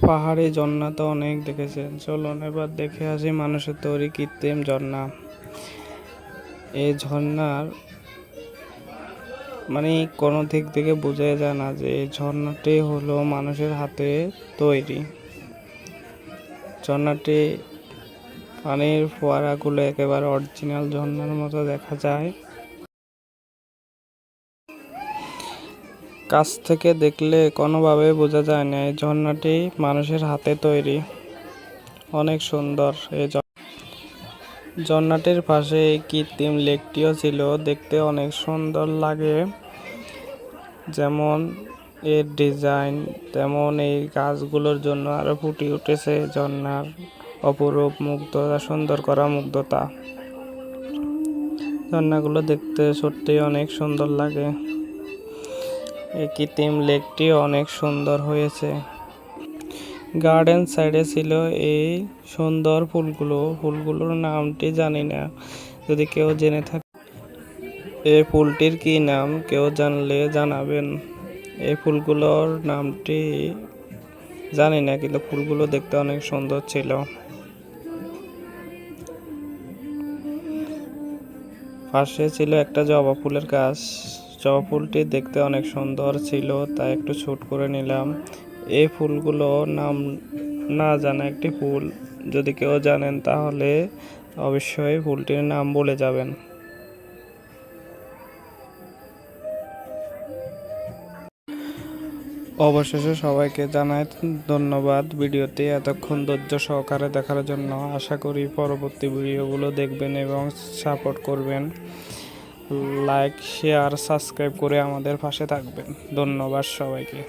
পাহাড়ি ঝর্ণা তো অনেক দেখেছেন, চলুন এবার দেখে আসি মানুষের তৈরি কৃত্রিম ঝর্ণা। এই ঝর্ণার কোনো দিক থেকে বোঝা যায় না যে এই ঝর্ণাটি হলো মানুষের হাতে তৈরি। ঝর্ণাটি পানির ফোয়ারাগুলো একেবারে অরিজিনাল ঝর্ণার মতো দেখা যায়। কাছ থেকে দেখলে কোনোভাবে বোঝা যায় না এই ঝর্ণাটি মানুষের হাতে তৈরি। অনেক সুন্দর এই ঝর্ণাটির পাশে এই কৃত্রিম লেকটিও ছিল, দেখতে অনেক সুন্দর লাগে। যেমন এর ডিজাইন তেমন এই গাছগুলোর জন্য আরো ফুটে উঠেছে ঝর্ণার অপরূপ মুগ্ধতা, সুন্দর করা মুগ্ধতা। ঝর্ণাগুলো দেখতে সত্যি অনেক সুন্দর লাগে। এই কৃত্রিম লেকটি অনেক সুন্দর হয়েছে। গার্ডেন সাইডে ছিল এই সুন্দর ফুলগুলোর নামটি জানি না, যদি কেউ জেনে থাকে এই ফুলটির কি নাম কেউ জানলে জানাবেন। এই ফুলগুলোর নামটি জানি না, কিন্তু ফুলগুলো দেখতে অনেক সুন্দর ছিল। পাশে ছিল একটা জবা ফুলের গাছ। জবা ফুলটি দেখতে অনেক সুন্দর ছিল, তাই একটু শুট করে নিলাম। এই ফুলগুলো নাম না জানা একটি ফুল, যদি কেউ জানেন তাহলে অবশ্যই ফুলটির নাম বলে যাবেন। অবশেষে সবাইকে জানাই ধন্যবাদ ভিডিওটি এতক্ষণ ধৈর্য সহকারে দেখার জন্য। আশা করি পরবর্তী ভিডিওগুলো দেখবেন এবং সাপোর্ট করবেন। লাইক, শেয়ার, সাবস্ক্রাইব করে আমাদের পাশে থাকবেন। ধন্যবাদ সবাইকে।